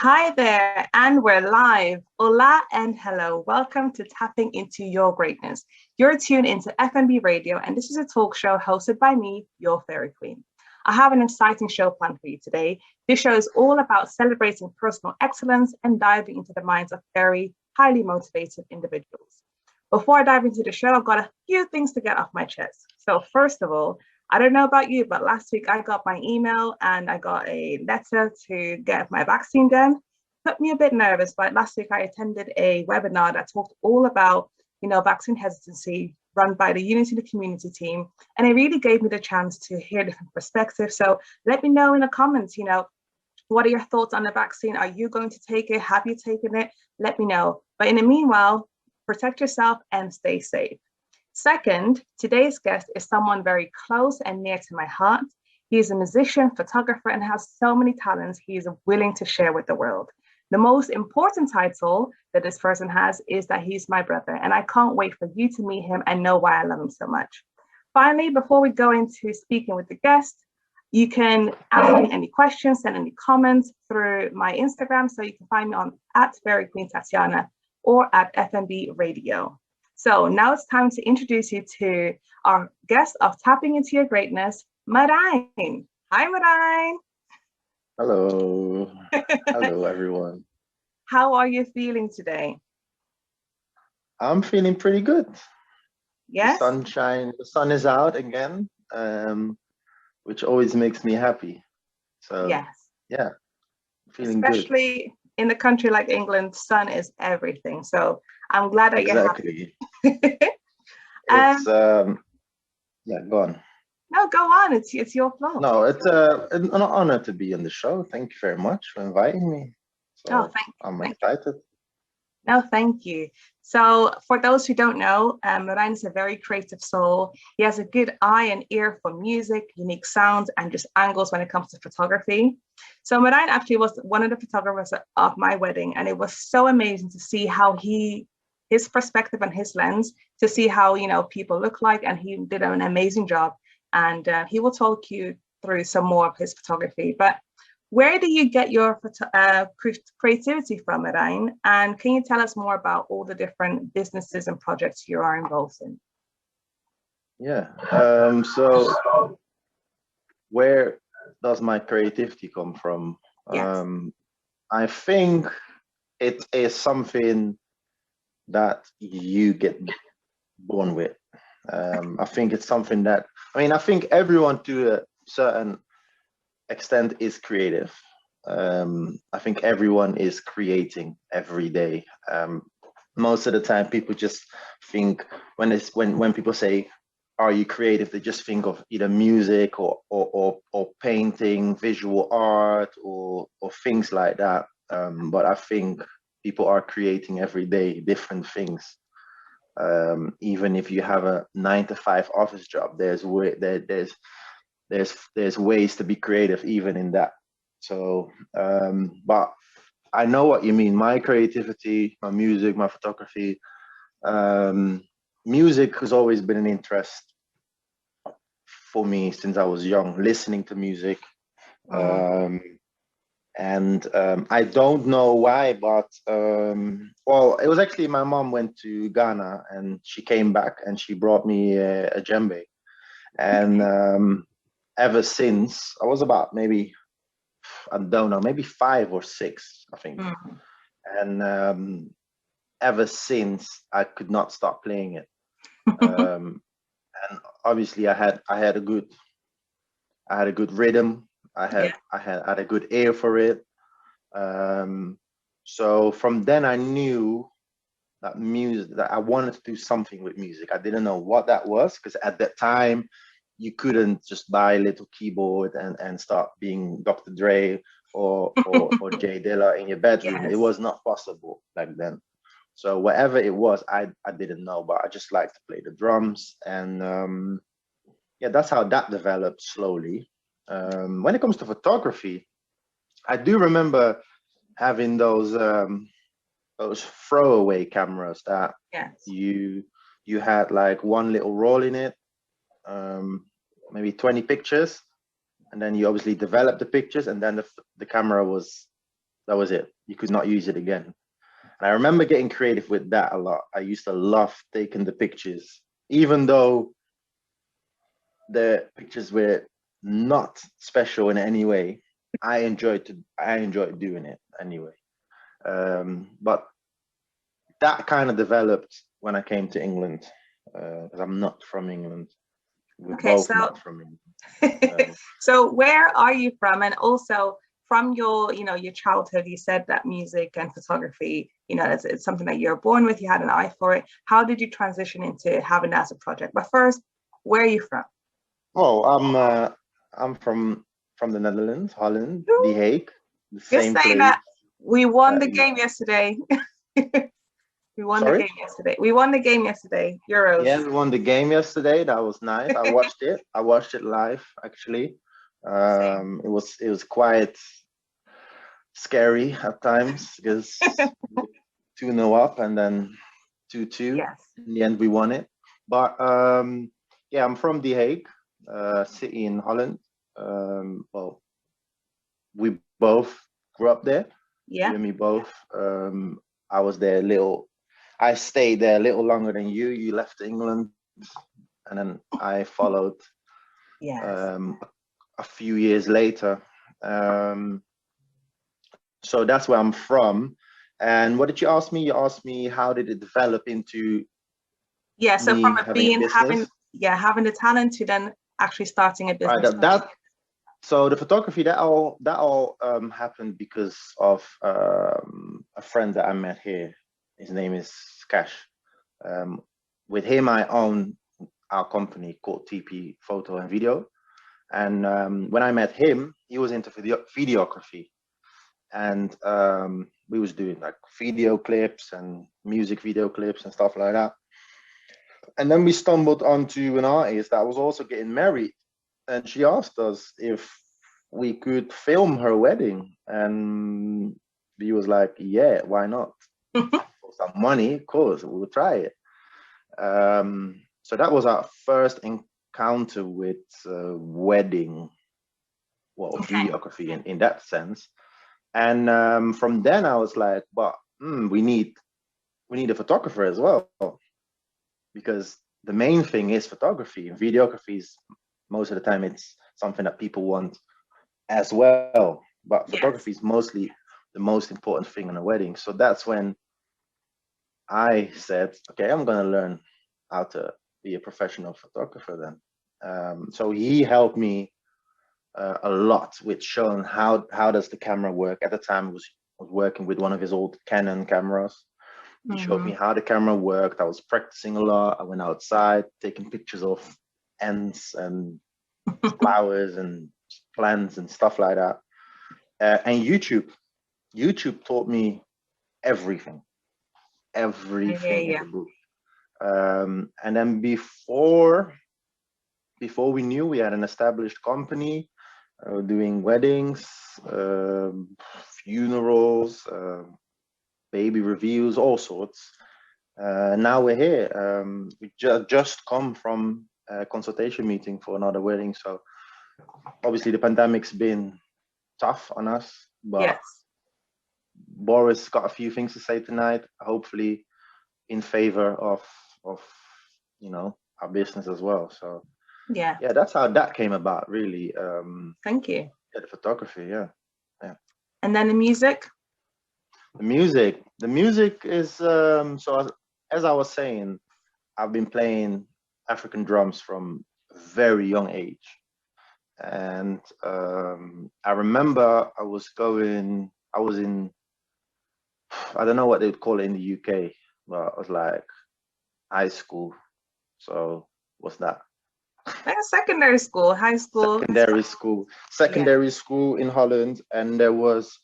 Hi there, and we're live. Hola and hello. Welcome to Tapping into Your Greatness. You're tuned into FNB Radio, and this is a talk show hosted by me, your fairy queen. I have an exciting show planned for you today. This show is all about celebrating personal excellence and diving into the minds of very highly motivated individuals. Before I dive into the show, I've got a few things to get off my chest. So, first of all, I don't know about you, but last week I got my email and I got a letter to get my vaccine done. Put me a bit nervous, but last week I attended a webinar that talked all about, vaccine hesitancy run by the Unity the Community team. And it really gave me the chance to hear different perspectives. So let me know in the comments, what are your thoughts on the vaccine? Are you going to take it? Have you taken it? Let me know. But in the meanwhile, protect yourself and stay safe. Second, today's guest is someone very close and near to my heart. He is a musician, photographer, and has so many talents he is willing to share with the world. The most important title that this person has is that he's my brother, and I can't wait for you to meet him and know why I love him so much. Finally, before we go into speaking with the guest, you can ask me any questions, send any comments through my Instagram. So you can find me on @FairyQueenTatiana or at FNB Radio. So now it's time to introduce you to our guest of Tapping into Your Greatness, Marijn. Hi, Marijn. Hello. Hello, everyone. How are you feeling today? I'm feeling pretty good. Yes? The sun is out again, which always makes me happy. So, yes. Yeah, feeling Especially good. In a country like England, sun is everything. So I'm glad that you're happy. It's, yeah, go on. No, go on. It's your floor. No, it's an honor to be on the show. Thank you very much for inviting me. So I'm excited. No, thank you. So for those who don't know, Marijn is a very creative soul. He has a good eye and ear for music, unique sounds, and just angles when it comes to photography. So Marijn actually was one of the photographers of my wedding, and it was so amazing to see how his perspective and his lens to see how, people look like, and he did an amazing job. And he will talk you through some more of his photography. But where do you get your creativity from, Marijn? And can you tell us more about all the different businesses and projects you are involved in? Yeah. So where does my creativity come from? Yes. I think it is something that you get born with. I think it's something that, I think everyone to a certain extent is creative. I think everyone is creating every day. Most of the time people just think when people say, are you creative? They just think of either music or painting, visual art or things like that. But I think people are creating every day different things. Even if you have a 9-to-5 office job, there's ways to be creative even in that. So, but I know what you mean. My creativity, my music, my photography, music has always been an interest for me since I was young, listening to music. And I don't know why, but well, it was actually my mom went to Ghana and she came back and she brought me a djembe. And ever since, I was about maybe, I don't know, maybe 5 or 6, I think. And ever since, I could not stop playing it. And obviously, I had a good rhythm. I had a good ear for it. So from then, I knew that I wanted to do something with music. I didn't know what that was because at that time, you couldn't just buy a little keyboard and start being Dr. Dre or Jay Dilla in your bedroom. Yes. It was not possible back then. So whatever it was, I didn't know, but I just liked to play the drums. And yeah, that's how that developed slowly. When it comes to photography, I do remember having those throwaway cameras that you had like one little roll in it. Maybe 20 pictures, and then you obviously develop the pictures, and then the camera was That was it. You could not use it again. And I remember getting creative with that a lot. I used to love taking the pictures, even though the pictures were not special in any way. I enjoyed doing it anyway. But that kind of developed when I came to England, because I'm not from England. We're Okay, both so not from England. so where are you from? And also from your, your childhood, you said that music and photography, it's something that you're born with, you had an eye for it. How did you transition into having that as a project? But first, where are you from? Well, I'm from the Netherlands, Holland, The Ooh, Hague, the you're same saying place that we won that the game yesterday. We won the sorry? game yesterday. We won the game yesterday. Euros. Yeah, we won the game yesterday. That was nice. I watched it. I watched it live actually. Same. It was quite scary at times because 2-0 up and then 2-2. Yes. In the end, we won it. But yeah, I'm from The Hague, city in Holland. Well, we both grew up there. Yeah. You and me both. I was there a little. I stayed there a little longer than you. You left England, and then I followed Yes. a few years later. So that's where I'm from. And what did you ask me? You asked me how did it develop into Yeah. So me from it having a being business? having the talent to then actually starting a Right. business. So the photography that all happened because of a friend that I met here. His name is Cash. Um, with him, I own our company called TP Photo and Video. And when I met him, he was into videography, and we was doing like video clips and music video clips and stuff like that. And then we stumbled onto an artist that was also getting married, and she asked us if we could film her wedding, and we was like, yeah, why not? For some money, of course, we'll try it. So that was our first encounter with wedding, well, Okay. videography in that sense. And from then I was like, but we need a photographer as well, because the main thing is photography, and videography is most of the time it's something that people want as well, but Yes. photography is mostly the most important thing in a wedding. So that's when I said, okay, I'm going to learn how to be a professional photographer then. So he helped me a lot with showing how does the camera work. At the time, I was working with one of his old Canon cameras. He showed me how the camera worked. I was practicing a lot. I went outside taking pictures of ants and flowers and plants and stuff like that. And YouTube taught me everything, Yeah. everything in Yeah. the book. And then before we knew, we had an established company doing weddings, funerals, baby reviews, all sorts. Now we're here. We just come from a consultation meeting for another wedding. So obviously the pandemic's been tough on us, but Yes. Boris got a few things to say tonight, hopefully in favor of our business as well. So Yeah. yeah, that's how that came about, really. Thank you. Yeah, the photography, yeah. And then the music. The music is so as I was saying, I've been playing African drums from a very young age. And I remember I was in, I don't know what they'd call it in the UK, but I was like high school. So what's that? Like secondary school, high school. Secondary school. Yeah. Secondary school in Holland. And there was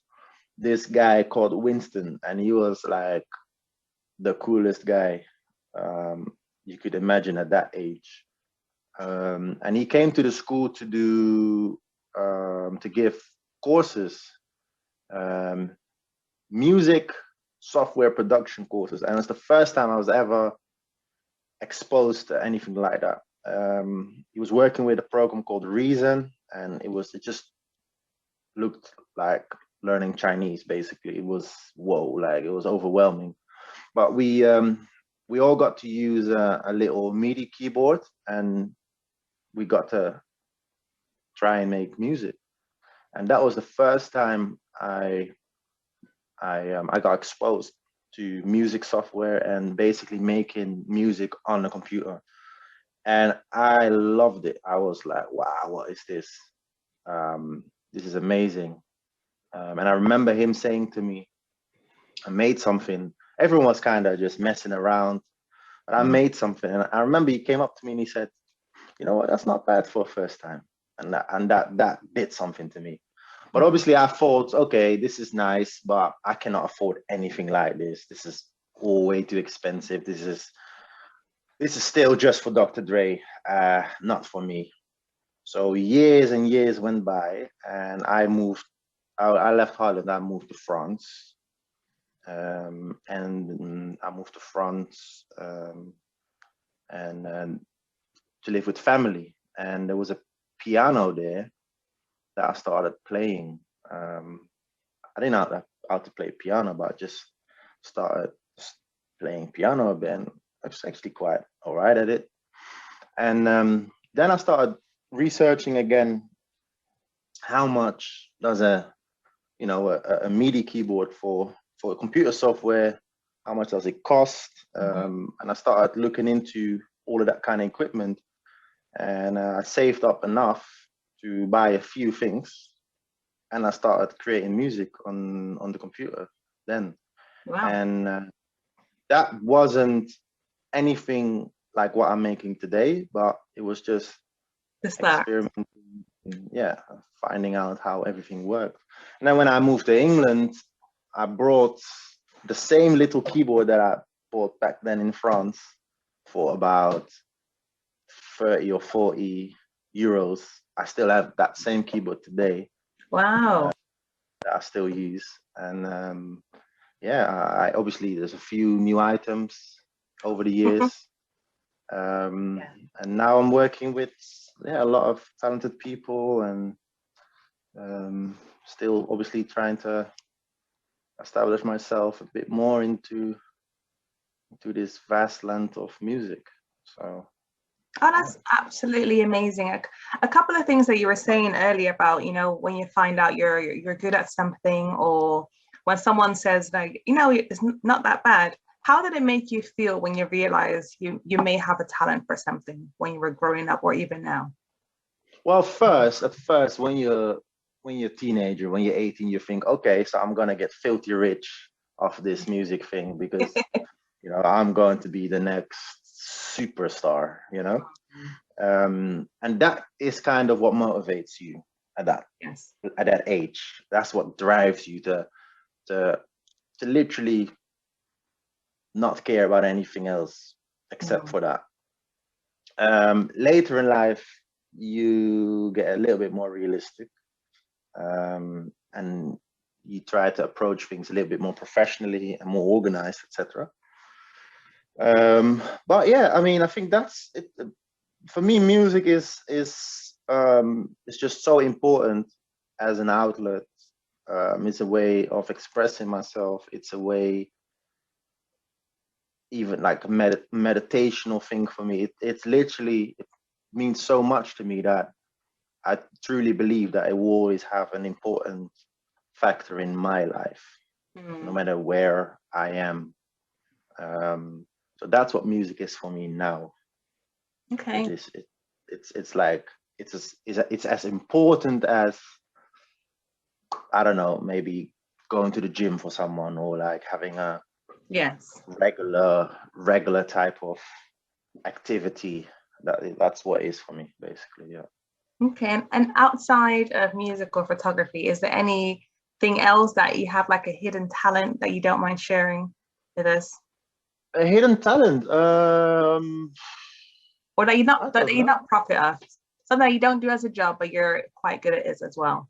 this guy called Winston, and he was like the coolest guy you could imagine at that age. And he came to the school to give courses, um, music software production courses, and it's the first time I was ever exposed to anything like that. He was working with a program called Reason, and it just looked like learning Chinese. Basically, it was whoa, like it was overwhelming. But we all got to use a little MIDI keyboard, and we got to try and make music. And that was the first time I got exposed to music software and basically making music on the computer. And I loved it. I was like, wow, what is this? This is amazing. And I remember him saying to me, I made something. Everyone was kind of just messing around, but I made something. And I remember he came up to me and he said, you know what, that's not bad for a first time. And that did something to me. But obviously I thought, okay, this is nice, but I cannot afford anything like this. This is all way too expensive. This is still just for Dr. Dre, not for me. So years and years went by, and I left Holland. I moved to France, and I moved to France and to live with family. And there was a piano there that I started playing. I didn't know how to play piano, but I just started playing piano a bit, and I was actually quite all right at it. And then I started researching again, how much does a MIDI keyboard for computer software, how much does it cost? And I started looking into all of that kind of equipment, and I saved up enough to buy a few things, and I started creating music on the computer then. Wow. And that wasn't anything like what I'm making today, but it was just experimenting, yeah, finding out how everything worked. And then when I moved to England, I brought the same little keyboard that I bought back then in France for about 30 or 40 euros. I still have that same keyboard today. Wow. That I still use. And yeah, I obviously there's a few new items over the years. And now I'm working with a lot of talented people, and still obviously trying to establish myself a bit more into this vast land of music. So oh, that's absolutely amazing. A couple of things that you were saying earlier about, when you find out you're good at something, or when someone says like, it's not that bad. How did it make you feel when you realized you may have a talent for something when you were growing up, or even now? Well, at first, when you're a teenager, when you're 18, you think, okay, so I'm gonna get filthy rich off this music thing, because I'm going to be the next superstar, and that is kind of what motivates you at that age. That's what drives you to literally not care about anything else except for that. Later in life, you get a little bit more realistic, and you try to approach things a little bit more professionally and more organized, etc. But yeah, I mean, I think that's it. For me, music is just so important as an outlet. It's a way of expressing myself. It's a way, even like a meditational thing for me. It's literally, it means so much to me that I truly believe that it will always have an important factor in my life, no matter where I am. So that's what music is for me now. Okay. It's like it's as important as, I don't know, maybe going to the gym for someone, or like having a regular type of activity. That's what it is for me, basically. Yeah. Okay. And outside of music or photography, is there anything else that you have, like a hidden talent that you don't mind sharing with us? A hidden talent, or that you're not profit of, something that you don't do as a job, but you're quite good at it as well.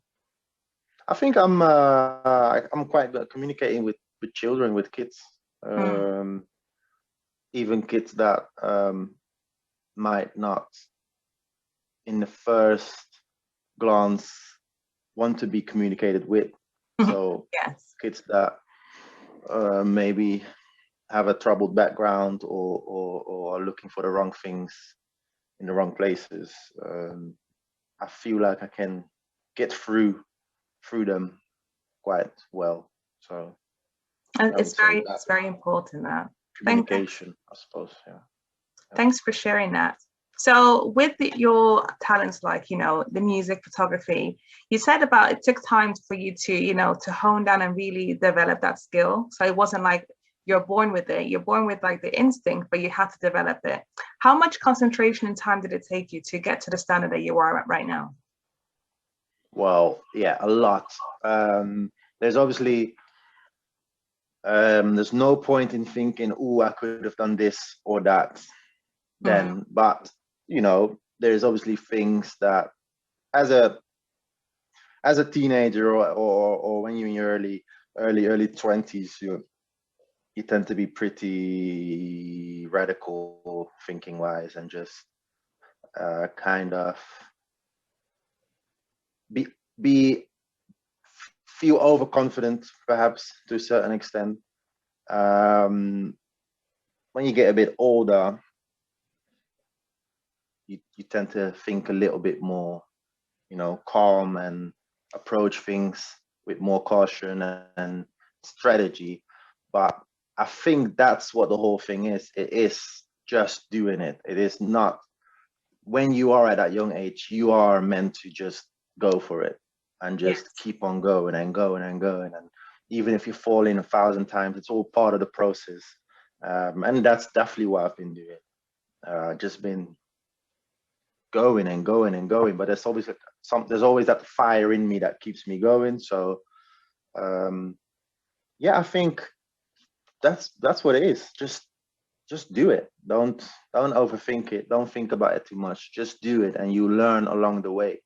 I think I'm quite good at communicating with children, with kids, even kids that might not, in the first glance, want to be communicated with. So Yes. kids that maybe have a troubled background or are looking for the wrong things in the wrong places. I feel like I can get through them quite well. So And I would say that it's very important that. Thanks. communication, I suppose. Yeah. Yeah. Thanks for sharing that. So with your talents, like, the music, photography, you said about it took time for you to, to hone down and really develop that skill. So it wasn't like you're born with it. You're born with like the instinct, but you had to develop it. How much concentration and time did it take you to get to the standard that you are at right now? Well, yeah, a lot. There's obviously there's no point in thinking, oh, I could have done this or that then. But there's obviously things that as a teenager or when you're in your early 20s, you tend to be pretty radical thinking wise and just kind of be feel overconfident perhaps to a certain extent. When you get a bit older, you tend to think a little bit more, calm and approach things with more caution and strategy. But I think that's what the whole thing is. It is just doing it. It is not, when you are at that young age, you are meant to just go for it and Yes. just keep on going and going and going. And even if you fall in 1,000 times, it's all part of the process. And that's definitely what I've been doing. Just been going and going and going, but there's always that fire in me that keeps me going. So yeah, I think that's what it is. Just do it. Don't overthink it. Don't think about it too much. Just do it, and you learn along the way.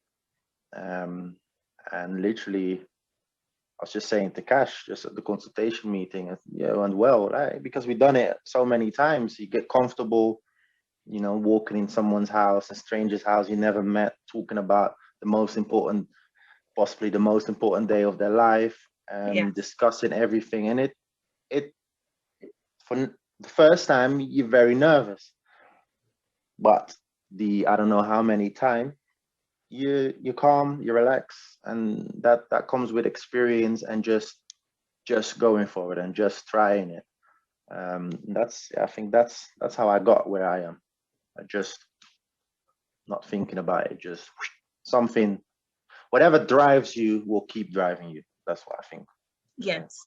And literally, I was just saying to Cash just at the consultation meeting, it went well, right? Because we've done it so many times. You get comfortable, walking in someone's house, a stranger's house you never met, talking about possibly the most important day of their life, Yes. discussing everything. And it for the first time you're very nervous, but I don't know how many times you're calm, you relax, and that comes with experience and just going for it and just trying it. I think that's how I got where I am. I just not thinking about it, just something, whatever drives you will keep driving you. That's what I think. Yes.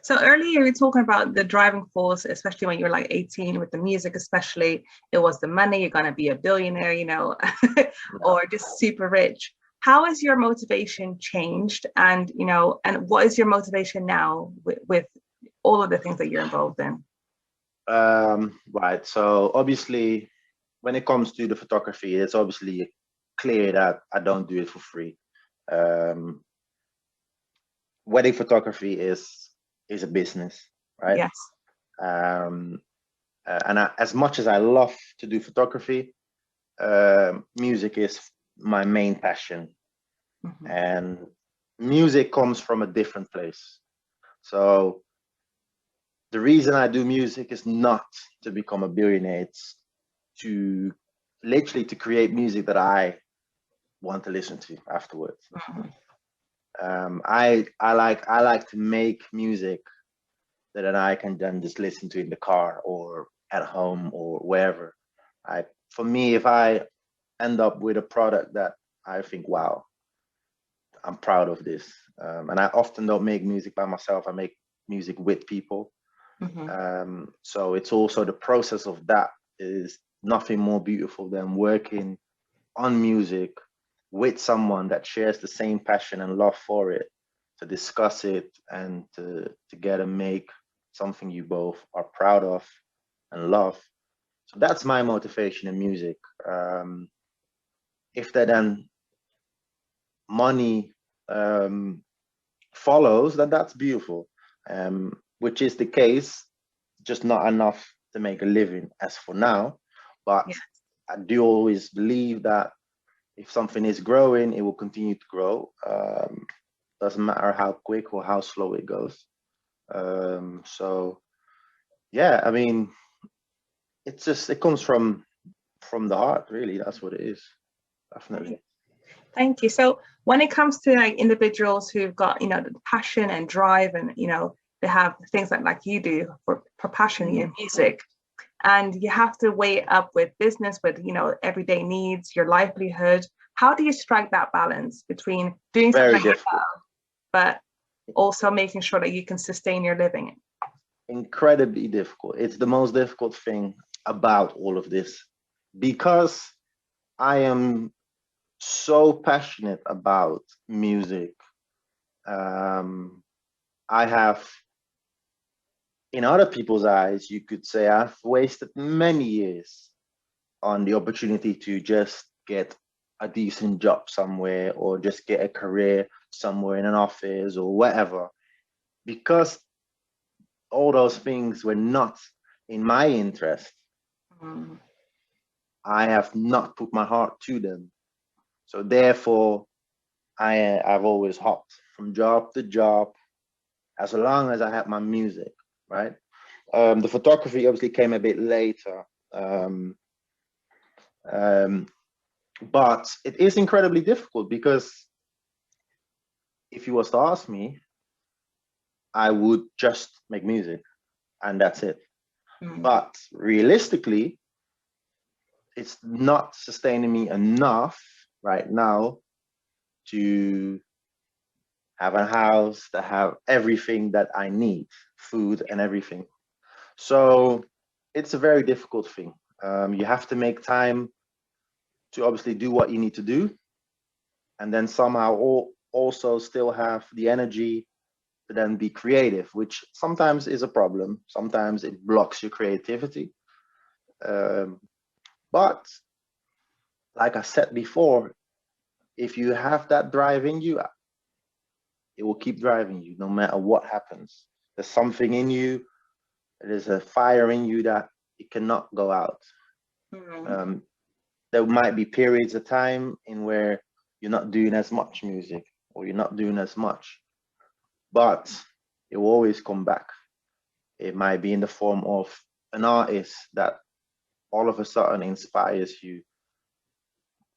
So earlier you were talking about the driving force, especially when you were like 18 with the music, especially it was the money, you're going to be a billionaire, or just super rich. How has your motivation changed? And, and what is your motivation now with all of the things that you're involved in? Right. So obviously, when it comes to the photography, it's obviously clear that I don't do it for free. Wedding photography is a business, right? Yes. And as much as I love to do photography, music is my main passion. Mm-hmm. And music comes from a different place. So the reason I do music is not to become a billionaire. It's to literally to create music that I want to listen to afterwards. Mm-hmm. I like to make music that I can then just listen to in the car or at home or wherever. For me, if I end up with a product that I think, wow, I'm proud of this. And I often don't make music by myself. I make music with people. Mm-hmm. So it's also the process of that is nothing more beautiful than working on music with someone that shares the same passion and love for it, to discuss it and to together make something you both are proud of and love. So that's my motivation in music. If that then money follows, then that's beautiful, which is the case, just not enough to make a living as for now. But yes, I do always believe that if something is growing, it will continue to grow. doesn't matter how quick or how slow it goes. So yeah, I mean, it comes from the heart, really. That's what it is, definitely. Thank you. So when it comes to like individuals who've got, the passion and drive, and they have things like you do for passion in music, and you have to weigh it up with business, with everyday needs, your livelihood. How do you strike that balance between doing Very something difficult. but also making sure that you can sustain your living? Incredibly difficult. It's the most difficult thing about all of this, because I am so passionate about music. I have, in other people's eyes, you could say I've wasted many years on the opportunity to just get a decent job somewhere, or just get a career somewhere in an office or whatever, because all those things were not in my interest. Mm. I have not put my heart to them. So therefore, I've always hopped from job to job as long as I had my music, right? The photography obviously came a bit later. But it is incredibly difficult, because if you was to ask me, I would just make music and that's it. But realistically, it's not sustaining me enough right now to have a house, to have everything that I need, food and everything. So it's a very difficult thing. You have to make time to obviously do what you need to do, and then somehow also still have the energy to then be creative, which sometimes is a problem. Sometimes it blocks your creativity. But like I said before, if you have that drive in you, it will keep driving you no matter what happens. There's something in you, there's a fire in you that it cannot go out. There might be periods of time in where you're not doing as much music, or you're not doing as much, but it will always come back. It might be in the form of an artist that all of a sudden inspires you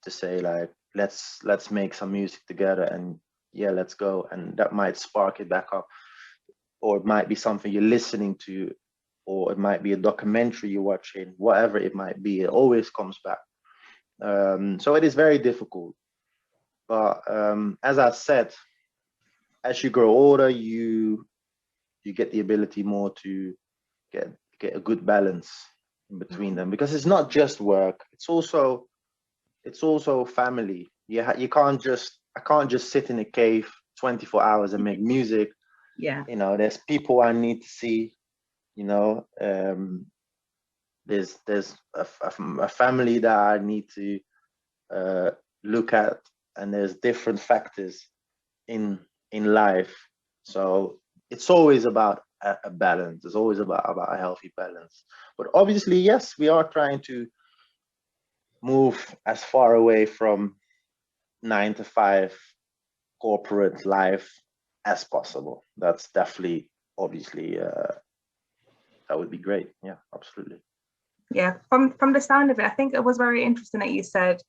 to say, like, let's make some music together, and yeah, let's go. And that might spark it back up. Or it might be something you're listening to, or it might be a documentary you're watching, whatever it might be, it always comes back. So it is very difficult. But as I said, as you grow older, you get the ability more to get a good balance in between them, because it's not just work, it's also family. You can't just, I can't just sit in a cave 24 hours and make music. Yeah. There's people I need to see. There's a family that I need to look at, and there's different factors in life. So it's always about a balance. It's always about a healthy balance. But obviously, yes, we are trying to move as far away from 9 to 5 corporate life as possible. That's definitely, obviously, that would be great. Yeah, absolutely. Yeah, from the sound of it, I think it was very interesting that you said,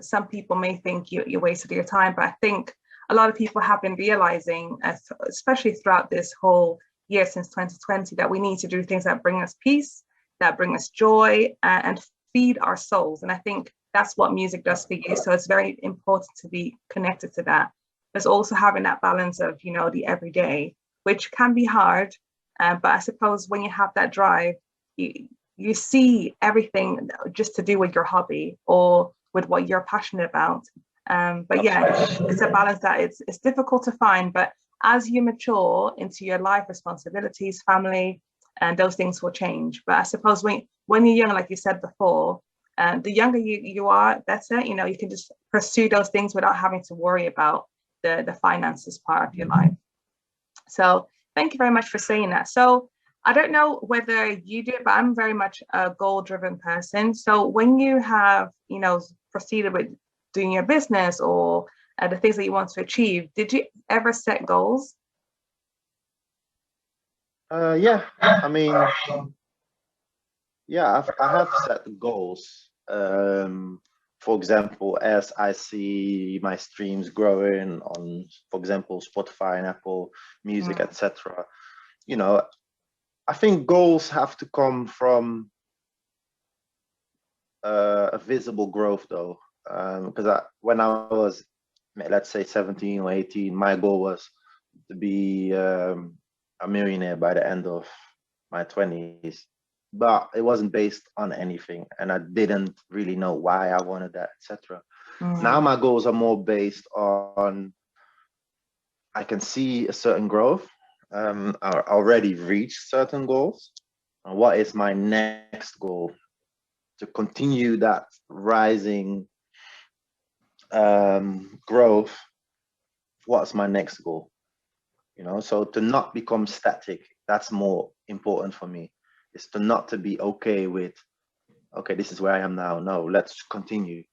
some people may think you wasted your time, but I think a lot of people have been realizing, especially throughout this whole year since 2020, that we need to do things that bring us peace, that bring us joy, and feed our souls. And I think that's what music does for you. So it's very important to be connected to that. There's also having that balance of, the everyday, which can be hard. But I suppose when you have that drive, you see everything just to do with your hobby or with what you're passionate about. But yeah, it's a balance that it's difficult to find. But as you mature into your life responsibilities, family, and those things will change. But I suppose when you're young, like you said before, the younger you are, better. You can just pursue those things without having to worry about the finances part of your life. So thank you very much for saying that. So I don't know whether you do, but I'm very much a goal-driven person. So when you have, proceeded with doing your business or the things that you want to achieve. Did you ever set goals? Yeah, I mean, yeah, I have set goals. For example, as I see my streams growing on, for example, Spotify and Apple Music, Mm. etc. You know, I think goals have to come from a visible growth, though, because when I was, let's say, 17 or 18, my goal was to be a millionaire by the end of my 20s, but it wasn't based on anything, and I didn't really know why I wanted that, etc. Now Mm. my goals are more based on, I can see a certain growth. I already reached certain goals. And what is my next goal? To continue that rising growth. What's my next goal? So to not become static, that's more important for me. Is to not to be okay with, okay, this is where I am now. No, let's continue.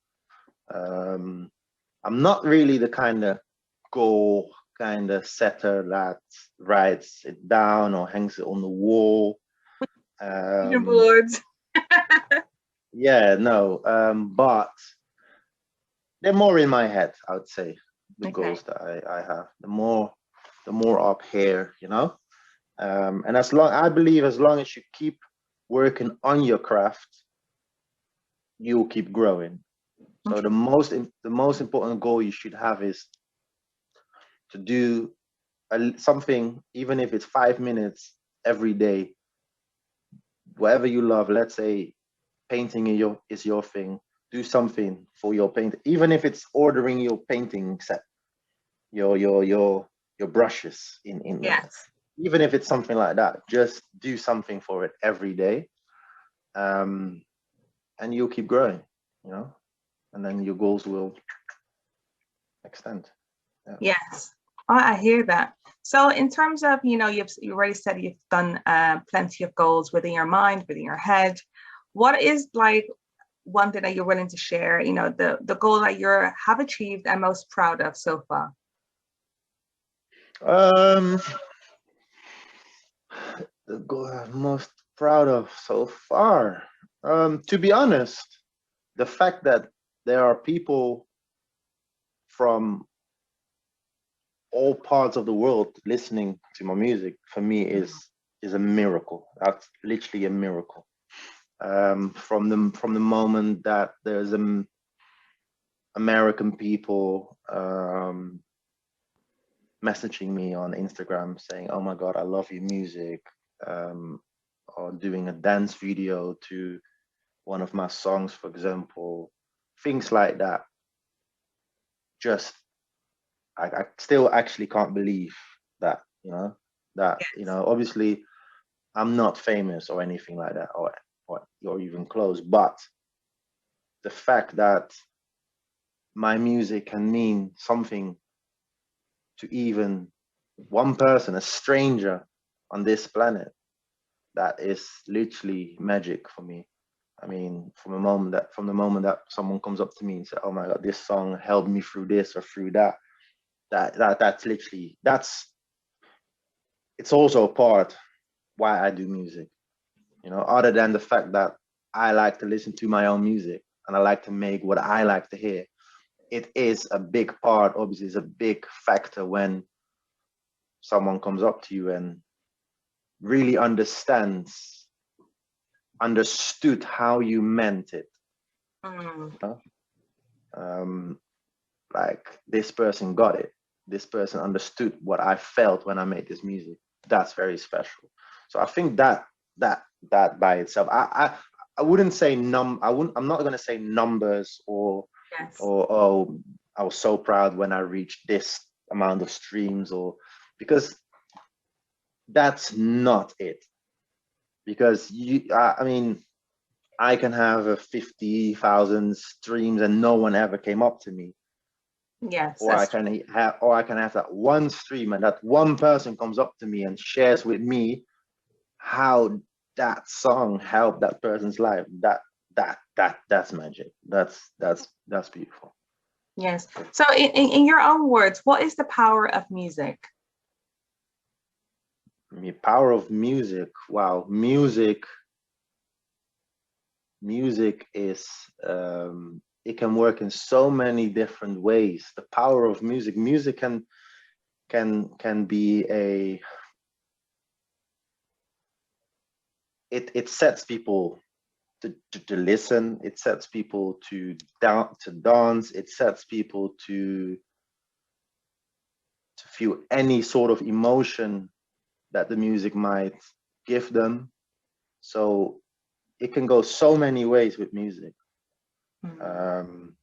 I'm not really the kind of goal kind of setter that writes it down or hangs it on the wall. Vision boards. Yeah, no, but they're more in my head, I would say. The Okay. goals that I have, the more up here. And I believe as long as you keep working on your craft, you'll keep growing. So Okay. the most important goal you should have is to do something, even if it's 5 minutes every day, whatever you love. Let's say painting is your thing. Do something for your paint, even if it's ordering your painting set, your brushes in Yes. even if it's something like that. Just do something for it every day, and you'll keep growing, and then your goals will extend. Yeah. Yes. Oh, I hear that. So in terms of, you already said you've done plenty of goals within your mind, within your head. What is like one thing that you're willing to share, the goal that you have achieved and most proud of so far? Um, the goal I'm most proud of so far. To be honest, the fact that there are people from all parts of the world listening to my music, for me, is a miracle. That's literally a miracle. From the moment that there's American people messaging me on Instagram saying, "Oh my God, I love your music," or doing a dance video to one of my songs, for example, things like that. Just I still actually can't believe that, obviously I'm not famous or anything like that, or even close, but the fact that my music can mean something to even one person, a stranger on this planet, that is literally magic for me. I mean, from the moment that someone comes up to me and says, "Oh my God, this song helped me through this or through that," that's literally it's also a part why I do music. Other than the fact that I like to listen to my own music and I like to make what I like to hear, it is a big part, obviously, it's a big factor when someone comes up to you and really understood how you meant it. Mm. Um, like, this person got it. This person understood what I felt when I made this music. That's very special. So I think that by itself, I wouldn't say I'm not gonna say numbers or Yes. or oh, I was so proud when I reached this amount of streams, or because that's not it. Because I mean, I can have a 50,000 streams and no one ever came up to me, Yes, or I that's true. can have that one stream and that one person comes up to me and shares with me how that song helped that person's life. That's magic. That's beautiful. Yes. So in your own words, what is the power of music? The power of music. Wow, music is it can work in so many different ways. The power of music can be a it sets people to listen. It sets people to dance. It sets people to feel any sort of emotion that the music might give them. So it can go so many ways with music. Um,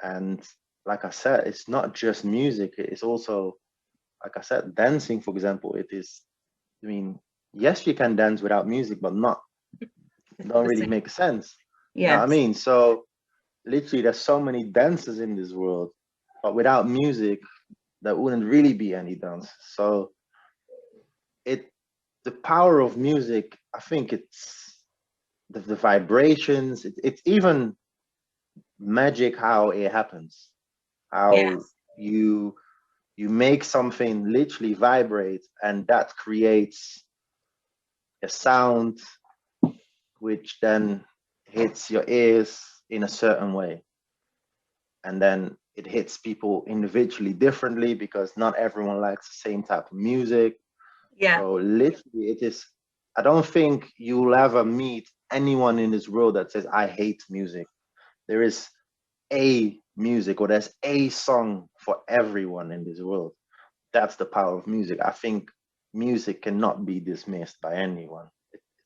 and like I said, it's not just music, it's also, like I said, dancing, for example. It is, I mean, yes, you can dance without music, but not, don't The really same. make sense. You know what I Yes. mean? So literally, there's so many dances in this world, but without music, there wouldn't really be any dance. So it, the power of music, I think it's the vibrations. It's even magic how it happens, how Yes. you make something literally vibrate, and that creates a sound which then hits your ears in a certain way, and then it hits people individually differently because not everyone likes the same type of music. Yeah. So literally it is, I don't think you'll ever meet anyone in this world that says I hate music. There is a music, or there's a song for everyone in this world. That's the power of music. I think music cannot be dismissed by anyone.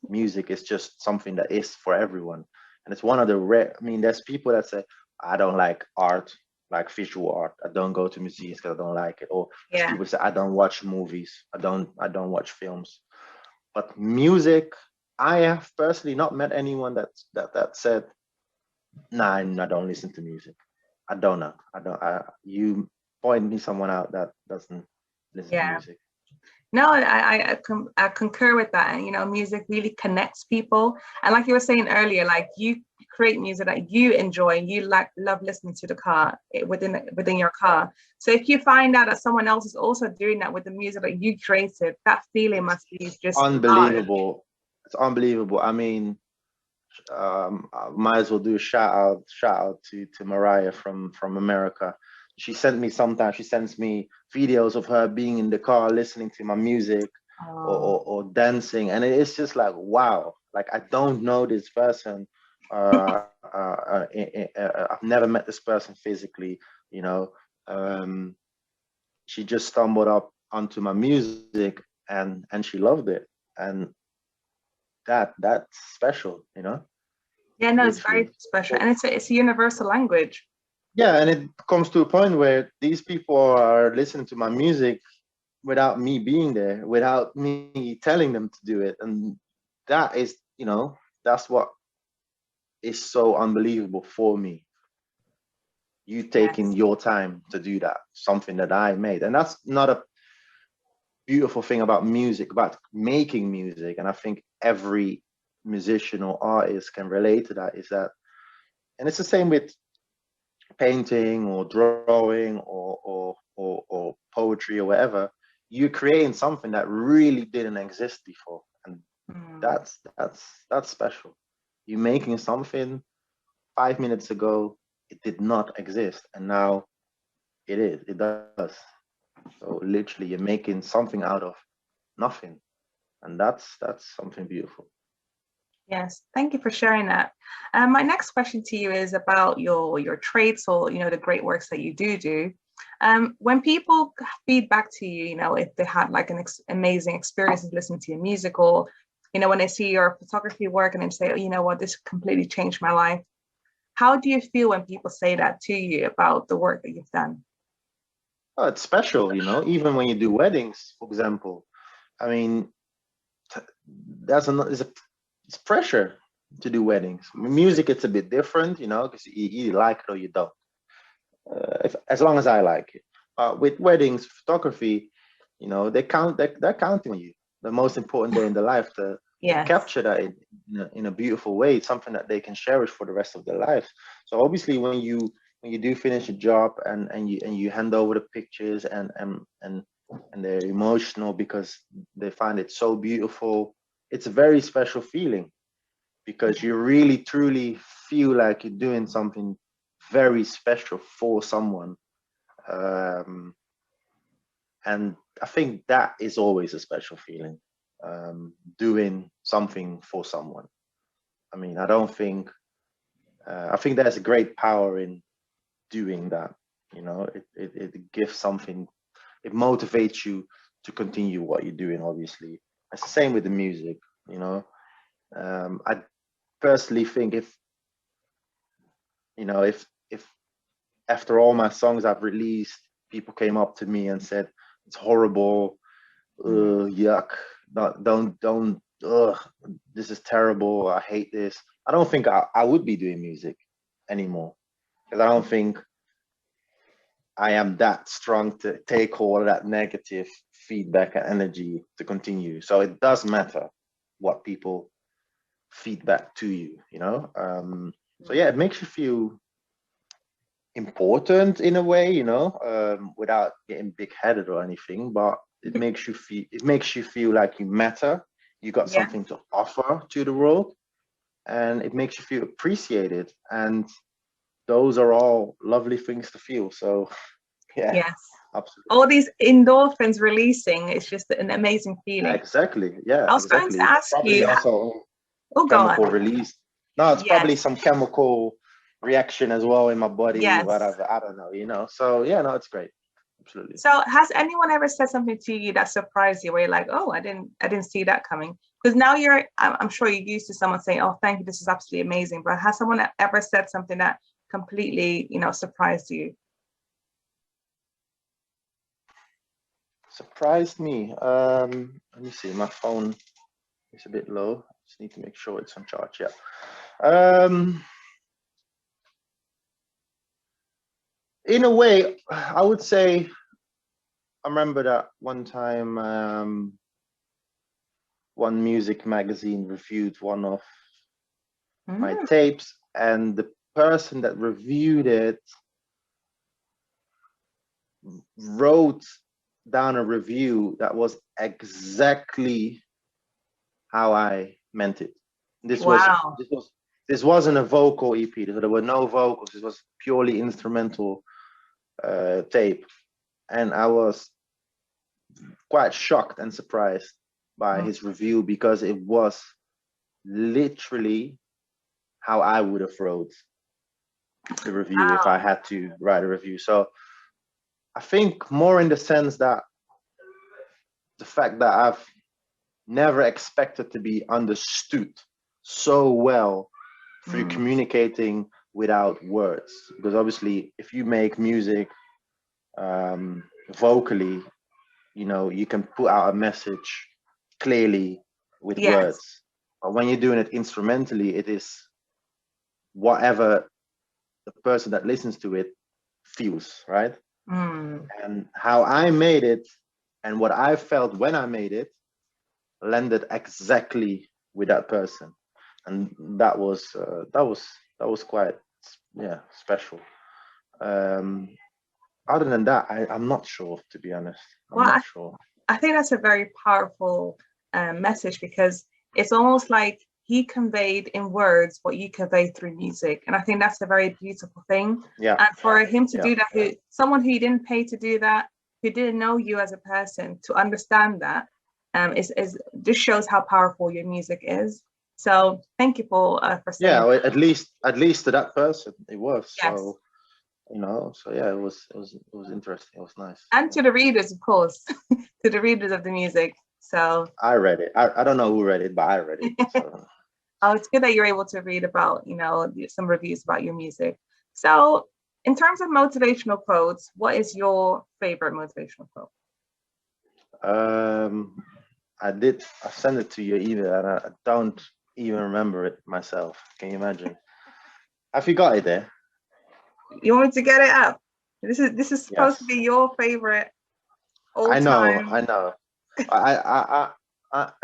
Music is just something that is for everyone, and it's one of the rare. I mean, there's people that say I don't like art, like visual art. I don't go to museums because I don't like it. Or there's Yeah. people say I don't watch movies. I don't watch films. But music, I have personally not met anyone that said, nah, I don't listen to music. I don't know. I don't. You point me someone out that doesn't listen to Yeah. music. No, I concur with that. And, music really connects people. And like you were saying earlier, like you create music that you enjoy and you love listening to the car within your car. So if you find out that someone else is also doing that with the music that you created, that feeling It's must be just large. unbelievable. It's unbelievable. I mean, I might as well do a shout out to Mariah from America. She sent me sometimes. She sends me videos of her being in the car listening to my music, Oh, or dancing, and it's just like wow. Like I don't know this person. I've never met this person physically. You know, um, she just stumbled up onto my music, and she loved it, and that's special. You know, yeah, no, it's very literally. special. And it's a universal language. Yeah, and it comes to a point where these people are listening to my music without me being there, without me telling them to do it. And that is, that's what is so unbelievable for me. You taking Yes. your time to do that, something that I made. And that's not a beautiful thing about music, about making music. And I think every musician or artist can relate to that, is that, and it's the same with painting or drawing or poetry or whatever. You're creating something that really didn't exist before, and Mm, that's special. You're making something 5 minutes ago, it did not exist, and now it does. So literally you're making something out of nothing, and that's something beautiful. yes. Thank you for sharing that. My next question to you is about your traits, or the great works that you do. When people feed back to you, if they had like an amazing experience listening to your music, or when they see your photography work and they say, oh, you know what, this completely changed my life. How do you feel when people say that to you about the work that you've done? Oh, it's special, even when you do weddings, for example. I mean, t- that's another, it's pressure to do weddings. Music, it's a bit different, because you either like it or you don't. As long as I like it. With weddings, photography, they're counting on you. The most important day in their life to Yes. capture that in a beautiful way. It's something that they can cherish for the rest of their lives. So obviously, when when you do finish a job and you hand over the pictures and they're emotional because they find it so beautiful, it's a very special feeling because you really truly feel like you're doing something very special for someone. And I think that is always a special feeling, doing something for someone. I mean, I think there's a great power in doing that. You know, it gives something, it motivates you to continue what you're doing, obviously. It's the same with the music, you know. I personally think if after all my songs I've released, people came up to me and said, it's horrible, yuck, don't, ugh, this is terrible, I hate this. I don't think I would be doing music anymore, because I don't think I am that strong to take all of that negative feedback and energy to continue. So it does matter what people feedback to you, you know? So yeah, it makes you feel important in a way, you know, without getting big-headed or anything, but it makes you feel like you matter. You got something to offer to the world, and it makes you feel appreciated. And those are all lovely things to feel. So yeah, Yes. absolutely. All these endorphins releasing, it's just an amazing feeling. Exactly. Yeah, I was exactly. going to ask Probably you, also oh, go chemical on. release. No, it's probably Yes. some chemical reaction as well in my body, Yes. whatever. I don't know, you know. So yeah, no, it's great. Absolutely. So has anyone ever said something to you that surprised you where you're like, oh, I didn't see that coming? Because now I'm sure you're used to someone saying, oh, thank you, this is absolutely amazing. But has someone ever said something that completely, surprised you? Surprised me. Let me see. My phone is a bit low. Just need to make sure it's on charge. Yeah. In a way, I would say I remember that one time, one music magazine reviewed one of my tapes, and the person that reviewed it wrote down a review that was exactly how I meant it. Wow. This wasn't a vocal EP. There were no vocals. This was purely instrumental tape, and I was quite shocked and surprised by his review because it was literally how I would have wrote the review if I had to write a review. So I think more in the sense that the fact that I've never expected to be understood so well through communicating without words, because obviously if you make music vocally, you know, you can put out a message clearly with words, but when you're doing it instrumentally, it is whatever the person that listens to it feels, right? And how I made it and what I felt when I made it landed exactly with that person, and that was quite special. Other than that, I'm not sure, to be honest. I'm not sure. I think that's a very powerful message, because it's almost like he conveyed in words what you conveyed through music, and I think that's a very beautiful thing. Yeah. And for him to do that, someone who you didn't pay to do that, who didn't know you as a person, to understand that, is just shows how powerful your music is. So thank you for saying. Yeah, at least to that person, it was. Yes. So you know, so yeah, it was interesting. It was nice. And to the readers, of course, to the readers of the music. So I read it. I don't know who read it, but I read it. So. Oh, it's good that you're able to read about, some reviews about your music. So in terms of motivational quotes, what is your favorite motivational quote? I sent it to your email and I don't even remember it myself. Can you imagine? Have you got it there? You want me to get it up? This is supposed to be your favorite all-time. I know. I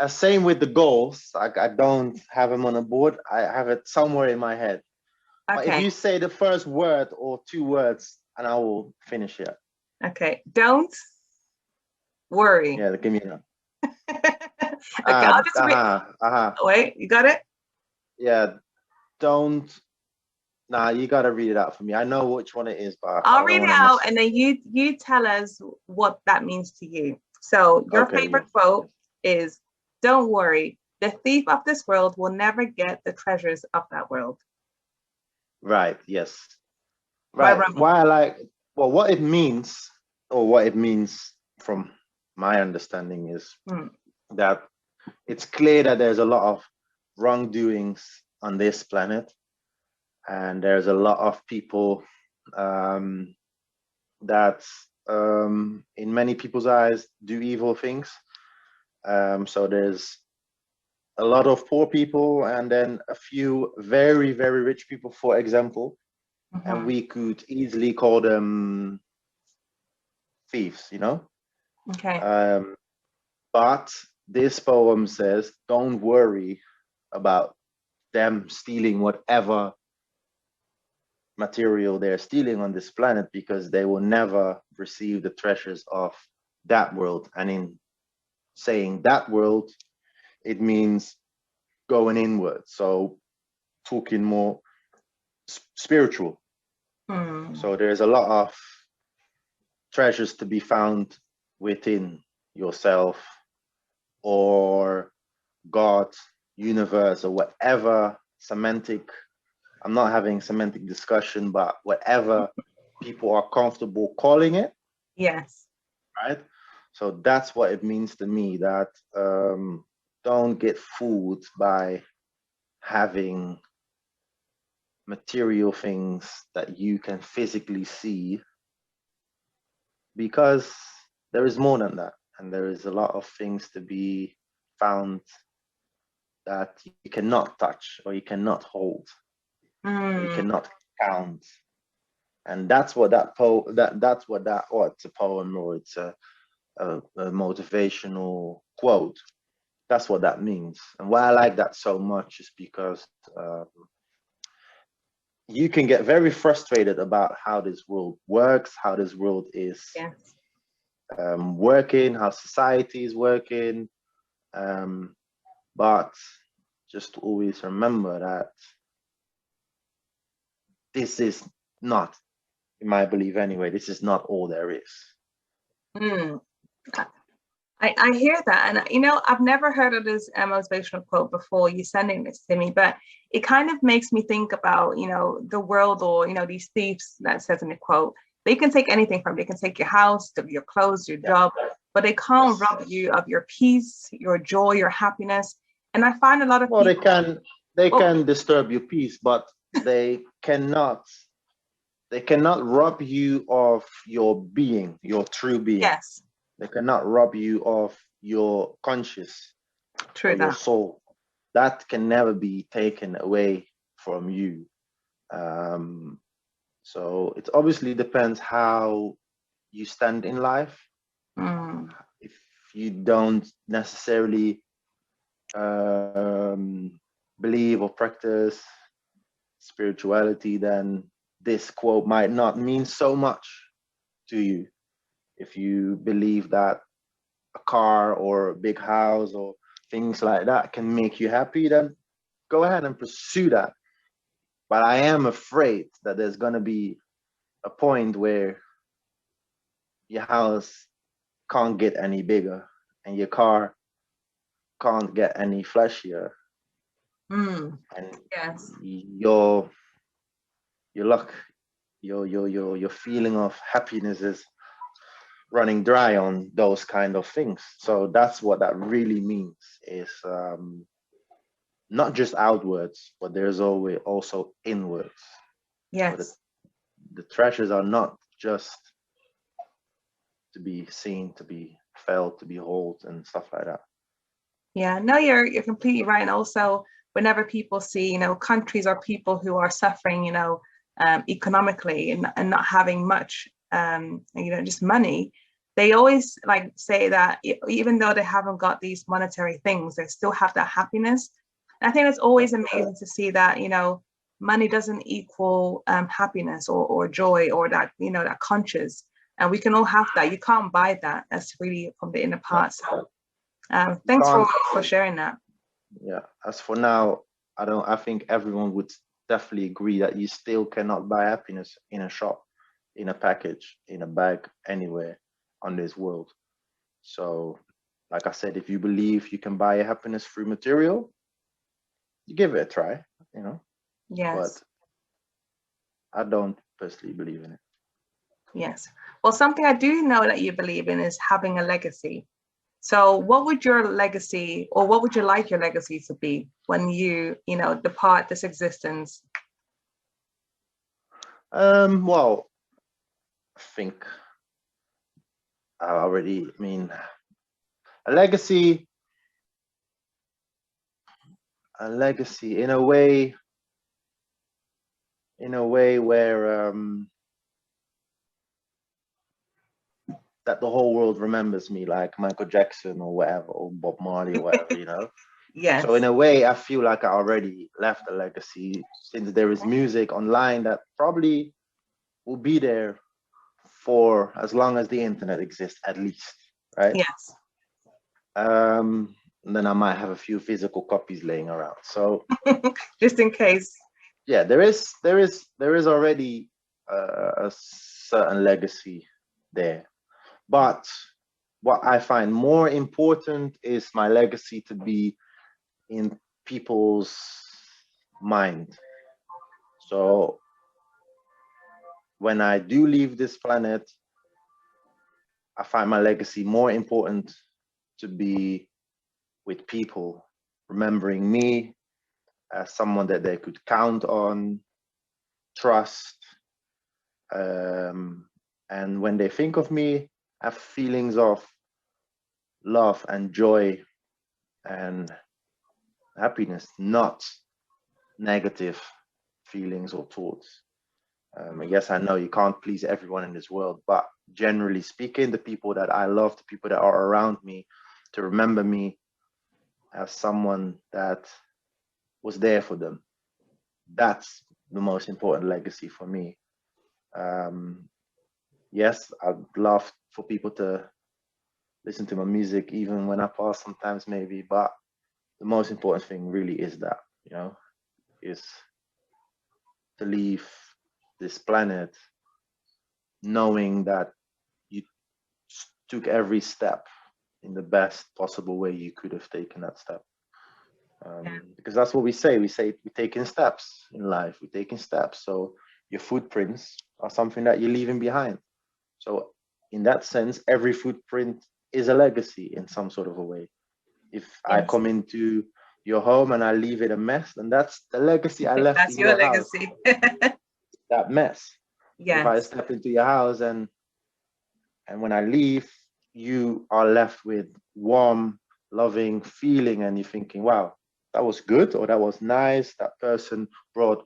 same with the goals. I don't have them on a board. I have it somewhere in my head. But if Okay. you say the first word or two words, and I will finish it. Okay. Don't worry. Yeah, give me that. Okay, I'll just read. Wait, you got it? Yeah, don't. Nah, you gotta read it out for me. I know which one it is, but I I'll don't read it want to out mess. and then you tell us what that means to you. So your Okay, favorite yeah. quote is, "Don't worry, the thief of this world will never get the treasures of that world." Right. Yes. By Right. Rami. Why I like, well, what it means, or what it means from my understanding is that it's clear that there's a lot of wrongdoings on this planet, and there's a lot of people that, in many people's eyes, do evil things. So there's a lot of poor people, and then a few very, very rich people, for example, and we could easily call them thieves, you know? Okay. But this poem says, don't worry about them stealing whatever material they're stealing on this planet, because they will never receive the treasures of that world. And in saying that world, it means going inward. So talking more spiritual. So there's a lot of treasures to be found within yourself, or God, universe, or whatever semantic. I'm not having semantic discussion, but whatever people are comfortable calling it. Yes. Right. So that's what it means to me, that don't get fooled by having material things that you can physically see, because there is more than that, and there is a lot of things to be found that you cannot touch, or you cannot hold, or you cannot count. And that's what that's what that, or it's a poem, or it's a motivational quote. That's what that means. And why I like that so much is because you can get very frustrated about how this world works, how this world is working, how society is working. But just always remember that this is not, in my belief anyway, this is not all there is. I hear that, and you know, I've never heard of this motivational quote before you sending this to me, but it kind of makes me think about, you know, the world, or you know, these thieves that says in the quote, they can take anything from you. They can take your house, your clothes, your job, but they can't rob you of your peace, your joy, your happiness. And I find a lot of well, people, they can disturb your peace, but they cannot rob you of your being, your true being. Yes. They cannot rob you of your conscious, True, or your soul. That can never be taken away from you. So it obviously depends how you stand in life. If you don't necessarily believe or practice spirituality, then this quote might not mean so much to you. If you believe that a car or a big house or things like that can make you happy, then go ahead and pursue that. But I am afraid that there's going to be a point where your house can't get any bigger, and your car can't get any flashier. And your luck, your feeling of happiness is running dry on those kind of things. So that's what that really means, is not just outwards, but there's always also inwards. Yes. So the treasures are not just to be seen, to be felt, to be held, and stuff like that. Yeah, no, you're completely right. And also, whenever people see, you know, countries or people who are suffering, you know, economically, and not having much, you know, just money, they always like say that even though they haven't got these monetary things, they still have that happiness. And I think it's always amazing to see that, you know, money doesn't equal happiness or joy or that, that conscious. And we can all have that. You can't buy that. That's really from the inner part. So thanks for sharing that. Yeah. As for now, I think everyone would definitely agree that you still cannot buy happiness in a shop, in a package, in a bag, anywhere on this world. So, like I said, if you believe you can buy your happiness through material, you give it a try, Yes. But I don't personally believe in it. Yes. Well, something I do know that you believe in is having a legacy. So what would your legacy, or what would you like your legacy to be when you depart this existence? Well, I think a legacy in a way where that the whole world remembers me, like Michael Jackson or whatever, or Bob Marley or whatever, Yes. So in a way, I feel like I already left a legacy, since there is music online that probably will be there for as long as the internet exists, at least, right? Yes. Then I might have a few physical copies laying around. So just in case. Yeah, there is already a certain legacy there. But what I find more important is my legacy to be in people's mind. So when I do leave this planet, I find my legacy more important to be with people, remembering me as someone that they could count on, trust, and when they think of me, have feelings of love and joy and happiness, not negative feelings or thoughts. Yes, I know you can't please everyone in this world, but generally speaking, the people that I love, the people that are around me, to remember me as someone that was there for them. That's the most important legacy for me. Yes, I'd love for people to listen to my music even when I pass sometimes, maybe, but the most important thing really is that, is to leave this planet knowing that you took every step in the best possible way you could have taken that step. Because that's what we say. We say we're taking steps in life. We're taking steps. So your footprints are something that you're leaving behind. So in that sense, every footprint is a legacy in some sort of a way. If yes. I come into your home and I leave it a mess, then that's the legacy I left that's in your legacy. That mess. Yes. If I step into your house and when I leave, you are left with warm, loving feeling, and you're thinking, wow, that was good, or that was nice. That person brought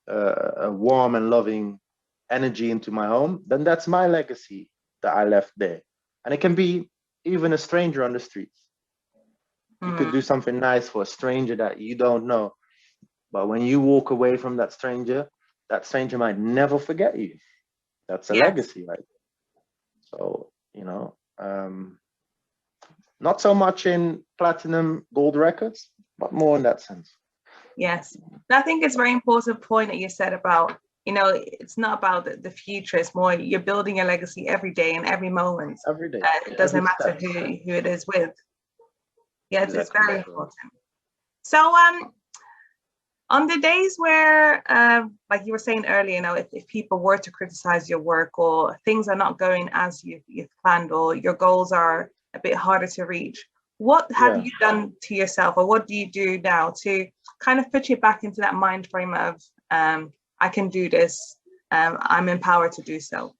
a warm and loving energy into my home. Then that's my legacy that I left there. And it can be even a stranger on the streets. You could do something nice for a stranger that you don't know. But when you walk away from that stranger might never forget you. That's a legacy, right? So, not so much in platinum gold records, but more in that sense. Yes. And I think it's a very important point that you said about, it's not about the future. It's more you're building a legacy every day and every moment. Every day. It doesn't matter who it is with. Yes, exactly. It's very important. So on the days where, like you were saying earlier, if people were to criticize your work or things are not going as you've planned or your goals are a bit harder to reach, what have you done to yourself, or what do you do now to kind of put you back into that mind frame of, I can do this, I'm empowered to do so?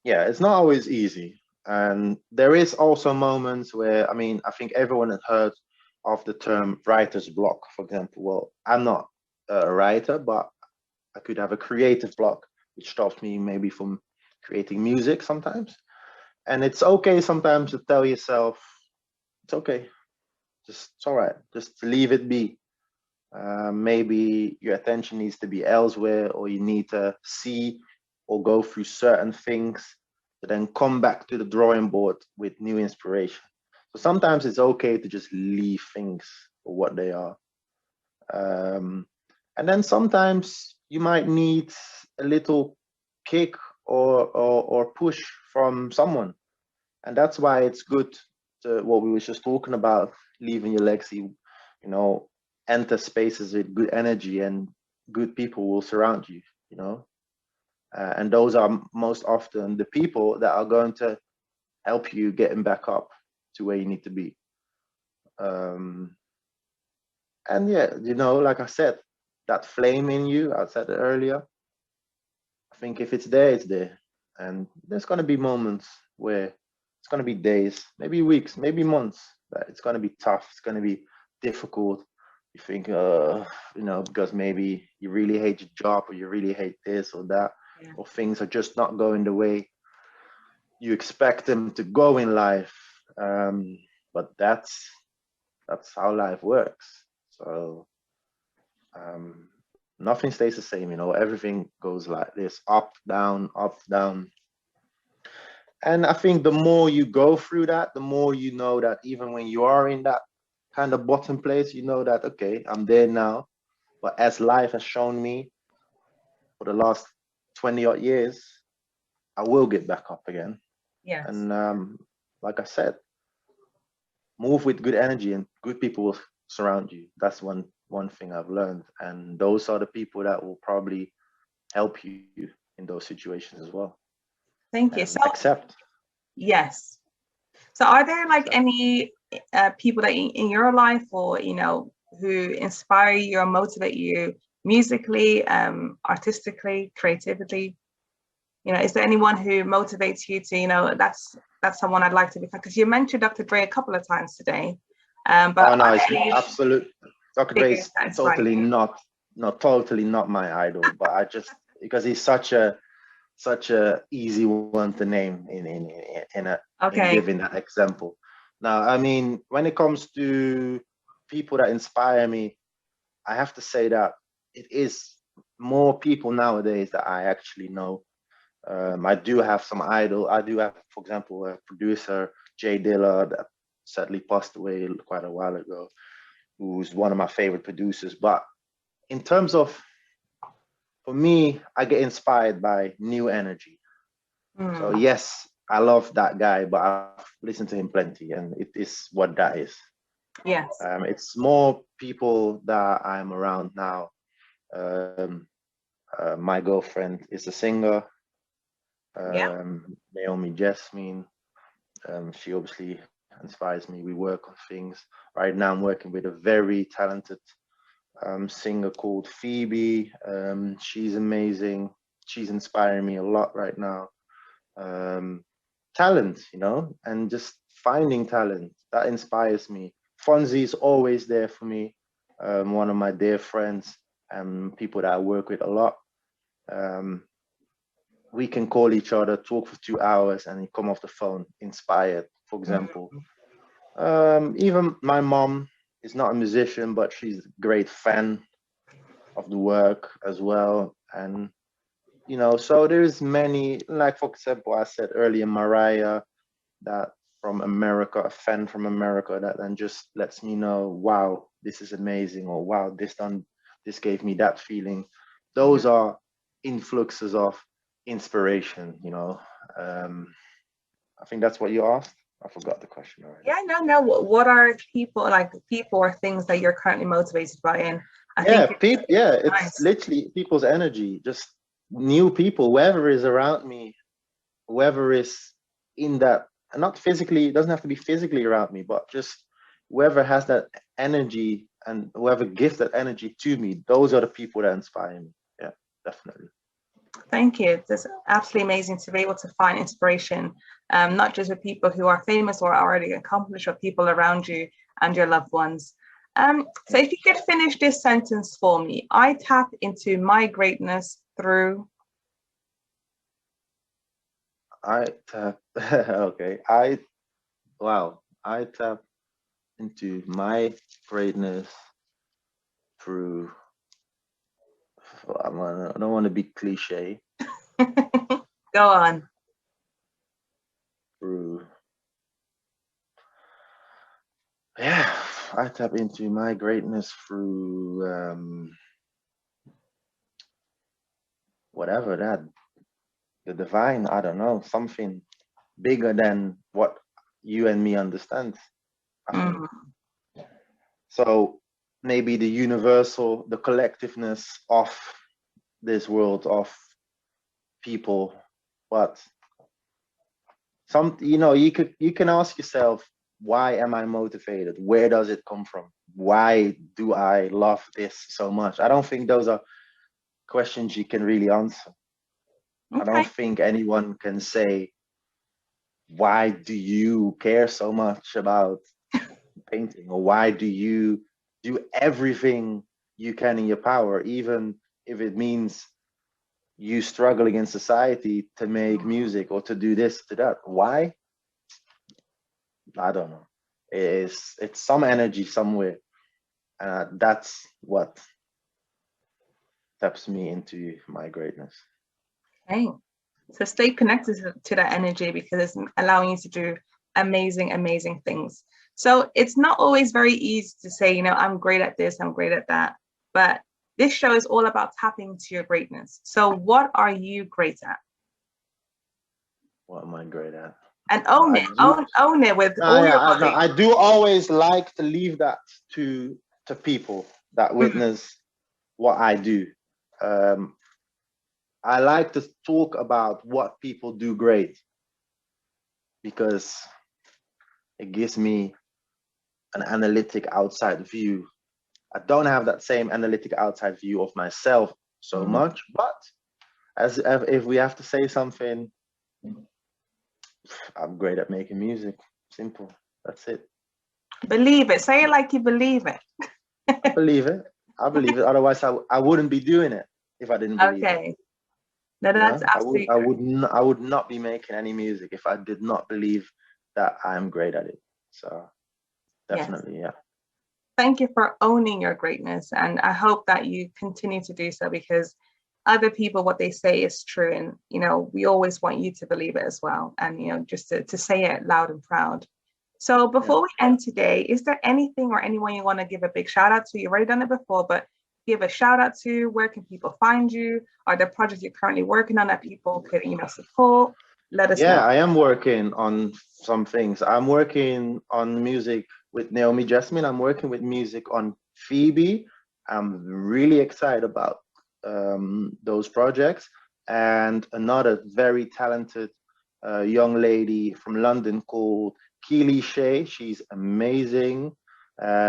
Yeah, it's not always easy. And there is also moments where, I think everyone has heard of the term writer's block, for example. Well, I'm not a writer, but I could have a creative block, which stops me maybe from creating music sometimes. And it's okay sometimes to tell yourself, it's okay, it's all right, just leave it be. Maybe your attention needs to be elsewhere, or you need to see or go through certain things to then come back to the drawing board with new inspiration. So sometimes it's okay to just leave things for what they are. And then sometimes you might need a little kick or push from someone. And that's why it's good to what we were just talking about, leaving your legacy, you know, enter spaces with good energy, and good people will surround you, you know. And those are most often the people that are going to help you getting back up to where you need to be. Um, and yeah, you know, like I said, that flame in you, I said it earlier, I think if it's there, it's there. And there's going to be moments where it's going to be days, maybe weeks, maybe months, that it's going to be tough. It's going to be difficult. You think, you know, because maybe you really hate your job, or you really hate this or that, Yeah. or things are just not going the way you expect them to go in life. But that's how life works. So nothing stays the same, you know, everything goes like this, up, down, up, down. And I think the more you go through that, the more you know that even when you are in that kind of bottom place, you know that, okay, I'm there now. But as life has shown me for the last 20 odd years, I will get back up again. Yes. And like I said, move with good energy, and good people will surround you. That's one thing I've learned. And those are the people that will probably help you in those situations as well. Thank you. And So, accept. yes. So are there like accept. any people that in your life, or, you know, who inspire you or motivate you musically, artistically, creatively? You know, is there anyone who motivates you to, you know, that's someone I'd like to become? Because you mentioned Dr. Dre a couple of times today, but Oh are no, there it's any absolute. Dr. Dre figures is that inspire totally you? not totally not my idol, but I just, because he's such a easy one to name in Okay. giving that example. Now, I mean, when it comes to people that inspire me, I have to say that it is more people nowadays that I actually know. I do have some idol. I do have, for example, a producer, Jay Dilla, that sadly passed away quite a while ago, who's one of my favorite producers. But in terms of, for me, I get inspired by new energy. So Mm, yes, I love that guy, but I've listened to him plenty, and it is what that is. yes. It's more people that I'm around now. Um, my girlfriend is a singer, Yeah. Naomi Jasmine. She obviously inspires me. We work on things. Right now, I'm working with a very talented singer called Phoebe. She's amazing. She's inspiring me a lot right now. Um, Talent, you know, and just finding talent that inspires me. Fonzie is always there for me. One of my dear friends and people that I work with a lot. Um, we can call each other, talk for 2 hours, and come off the phone inspired. For Mm, example, even my mom is not a musician, but she's a great fan of the work as well. And you know, so there's many, like for example, I said earlier, Mariah, that from America, a fan from America, that then just lets me know, wow, this is amazing, or wow, this gave me that feeling. yeah. Those are influxes of inspiration, you know. Um, I think that's what you asked. I forgot the question already. Yeah, no, no. What are people like, people or things that you're currently motivated by? And I Yeah, think people. Yeah, it's it's nice. literally people's energy. Just new people, whoever is around me, whoever is in that, and not physically, it doesn't have to be physically around me, but just whoever has that energy and whoever gives that energy to me, those are the people that inspire me. Yeah, definitely. Thank you. It's absolutely amazing to be able to find inspiration, not just with people who are famous or already accomplished, but people around you and your loved ones. So Yeah. if you could finish this sentence for me: I tap into my greatness through. I tap. Okay. I tap into my greatness through, I don't want to be cliche, Go on. through, yeah, I tap into my greatness through whatever that, the divine, I don't know, something bigger than what you and me understand, I think. So maybe the universal, the collectiveness of this world, of people, but you can ask yourself, why am I motivated? Where does it come from? Why do I love this so much? I don't think those are questions you can really answer. I don't think anyone can say, why do you care so much about painting, or why do you do everything you can in your power, even if it means you struggling in society to make music or to do this, to that? Why? I don't know. It's some energy somewhere. That's what taps me into my greatness. Okay. So stay connected to that energy, because it's allowing you to do amazing, amazing things. So it's not always very easy to say, I'm great at this, I'm great at that. But this show is all about tapping into your greatness. So what are you great at? What am I great at? And own it. Own it with all your body. I do always like to leave that to people that witness what I do. I like to talk about what people do great, because it gives me an analytic outside view. I don't have that same analytic outside view of myself so much, but if we have to say something, I'm great at making music. Simple. That's it. Believe it. Say it like you believe it. I believe it. I believe it. Otherwise, I wouldn't be doing it if I didn't believe it. Okay. No, that's absolutely. I would not be making any music if I did not believe that I'm great at it. So definitely, yeah. Thank you for owning your greatness, and I hope that you continue to do so, because other people, what they say is true, and we always want you to believe it as well, and just to say it loud and proud. So before we end today, is there anything or anyone you want to give a big shout out to? You've already done it before, but give a shout out to. Where can people find you? Are there projects you're currently working on that people could support? Let us know. Yeah, I am working on some things. I'm working on music with Naomi Jasmine. I'm working with music on Phoebe. I'm really excited about those projects. And another very talented young lady from London called Keely Shea. She's amazing.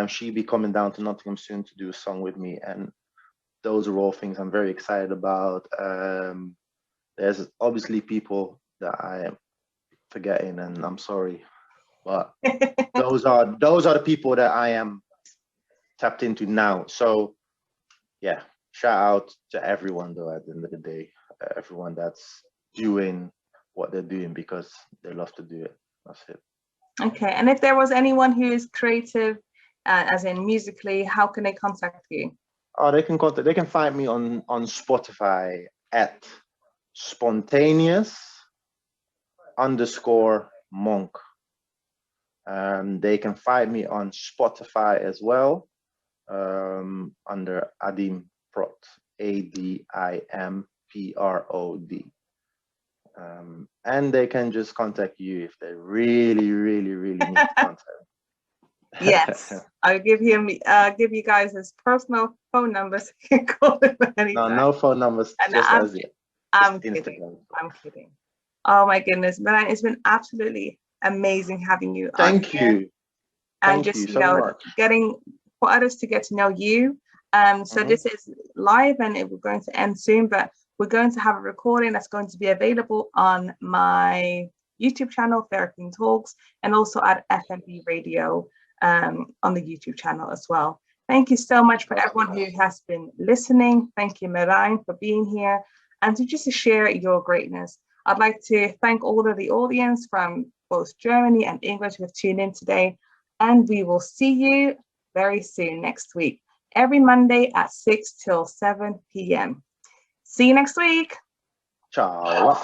She'll be coming down to Nottingham soon to do a song with me. And those are all things I'm very excited about. There's obviously people that I am forgetting, and I'm sorry, but those are the people that I am tapped into now. So yeah, shout out to everyone though, at the end of the day, everyone that's doing what they're doing because they love to do it. That's it. Okay, and if there was anyone who is creative, as in musically, how can they contact you? Oh, they can find me on Spotify at spontaneous_monk. They can find me on Spotify as well, under Adim Prod, ADIMPROD. And they can just contact you if they really, really, really need to contact. Yes, I'll give you guys his personal phone numbers. You can call him anytime. No phone numbers. I'm kidding. I'm kidding. Oh my goodness, Milan, it's been absolutely amazing having you. Thank you. And just getting for others to get to know you. So this is live, and we're going to end soon, but we're going to have a recording that's going to be available on my YouTube channel, Fairy Queen Talks, and also at FNB Radio on the YouTube channel as well. Thank you so much for everyone who has been listening. Thank you, Milan, for being here and to share your greatness. I'd like to thank all of the audience from both Germany and English who have tuned in today. And we will see you very soon next week. every Monday at 6 till 7 p.m. See you next week. Ciao.